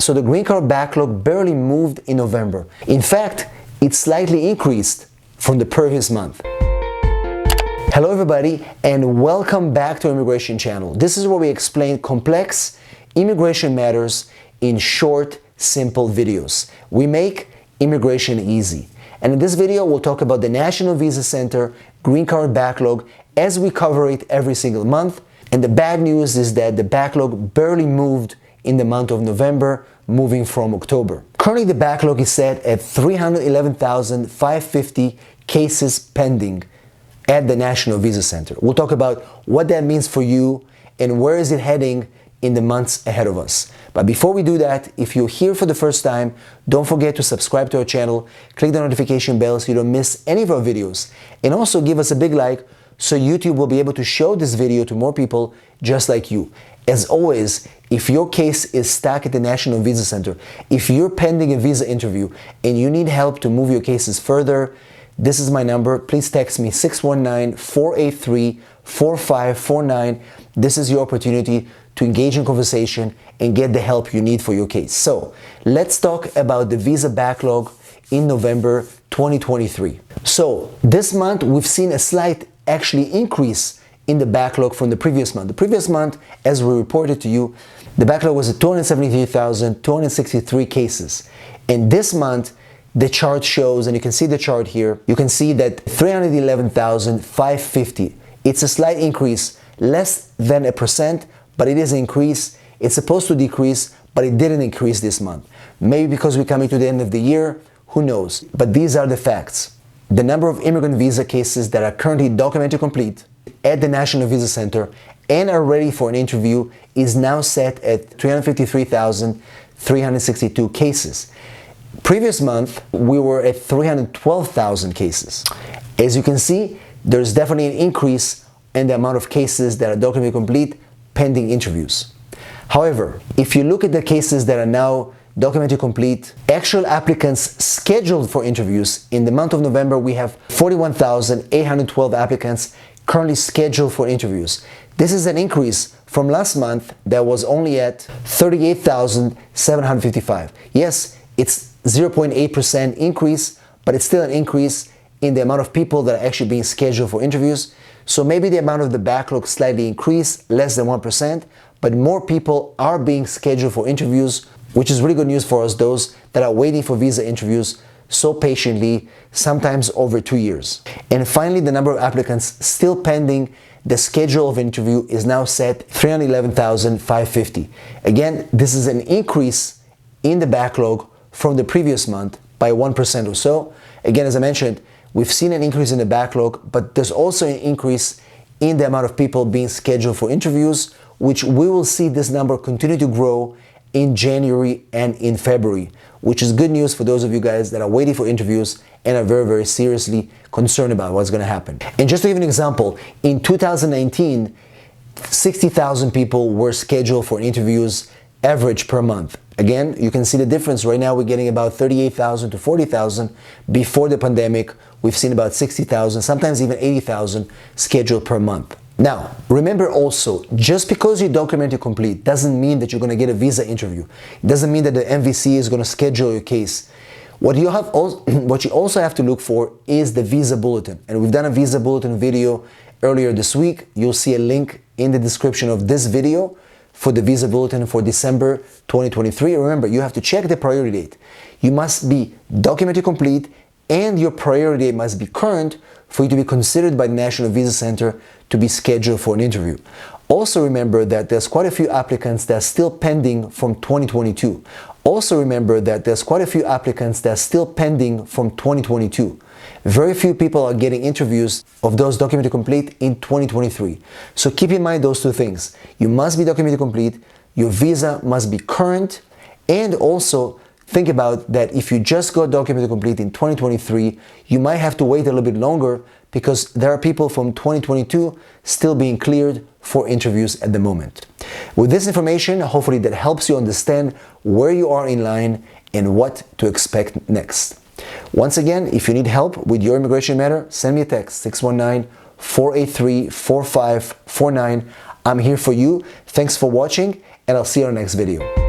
So the green card backlog barely moved in November. In fact, it slightly increased from the previous month. Hello everybody, and welcome back to Immigration Channel. This is where we explain complex immigration matters in short, simple videos. We make immigration easy. And in this video, we'll talk about the National Visa Center green card backlog as we cover it every single month. And the bad news is that the backlog barely moved in the month of November, moving from October. Currently, the backlog is set at 311,550 cases pending at the National Visa Center. We'll talk about what that means for you and where is it heading in the months ahead of us. But before we do that, if you're here for the first time, don't forget to subscribe to our channel, click the notification bell so you don't miss any of our videos, and also give us a big like so YouTube will be able to show this video to more people just like you. As always, if your case is stuck at the National Visa Center, if you're pending a visa interview and you need help to move your cases further, this is my number. Please text me 619-483-4549. This is your opportunity to engage in conversation and get the help you need for your case. So let's talk about the visa backlog in November 2023. So this month we've seen a slight increase in the backlog from the previous month. The previous month, as we reported to you, the backlog was at 273,263 cases. And this month, the chart shows, and you can see the chart here, you can see that 311,550. It's a slight increase, less than 1%, but it is an increase. It's supposed to decrease, but it didn't increase this month. Maybe because we're coming to the end of the year, who knows? But these are the facts. The number of immigrant visa cases that are currently documented complete at the National Visa Center and are ready for an interview is now set at 353,362 cases. Previous month, we were at 312,000 cases. As you can see, there's definitely an increase in the amount of cases that are documented complete pending interviews. However, if you look at the cases that are now documented complete, actual applicants scheduled for interviews, in the month of November, we have 41,812 applicants currently scheduled for interviews. This is an increase from last month that was only at 38,755. Yes, it's 0.8% increase, but it's still an increase in the amount of people that are actually being scheduled for interviews. So maybe the amount of the backlog slightly increased, less than 1%, but more people are being scheduled for interviews, which is really good news for us, those that are waiting for visa interviews so patiently, sometimes over 2 years. And finally, the number of applicants still pending the schedule of interview is now set 311,550. Again, this is an increase in the backlog from the previous month by 1% or so. Again, as I mentioned, we've seen an increase in the backlog, but there's also an increase in the amount of people being scheduled for interviews, which we will see this number continue to grow in January and in February, which is good news for those of you guys that are waiting for interviews and are very, very seriously concerned about what's going to happen. And just to give an example, in 2019, 60,000 people were scheduled for interviews average per month. Again, you can see the difference. Right now, we're getting about 38,000 to 40,000. Before the pandemic, we've seen about 60,000, sometimes even 80,000 scheduled per month. Now, remember also, just because you documented complete doesn't mean that you're going to get a visa interview. It doesn't mean that the MVC is going to schedule your case. What you also have to look for is the visa bulletin. And we've done a visa bulletin video earlier this week. You'll see a link in the description of this video for the visa bulletin for December 2023. Remember, you have to check the priority date. You must be documented complete and your priority date must be current for you to be considered by the National Visa Center to be scheduled for an interview. Also remember that there's quite a few applicants that are still pending from 2022. Very few people are getting interviews of those documented complete in 2023. So keep in mind those two things. You must be documented complete, your visa must be current, and also think about that if you just got documented complete in 2023, you might have to wait a little bit longer because there are people from 2022 still being cleared for interviews at the moment. With this information, hopefully that helps you understand where you are in line and what to expect next. Once again, if you need help with your immigration matter, send me a text, 619-483-4549. I'm here for you. Thanks for watching, and I'll see you on the next video.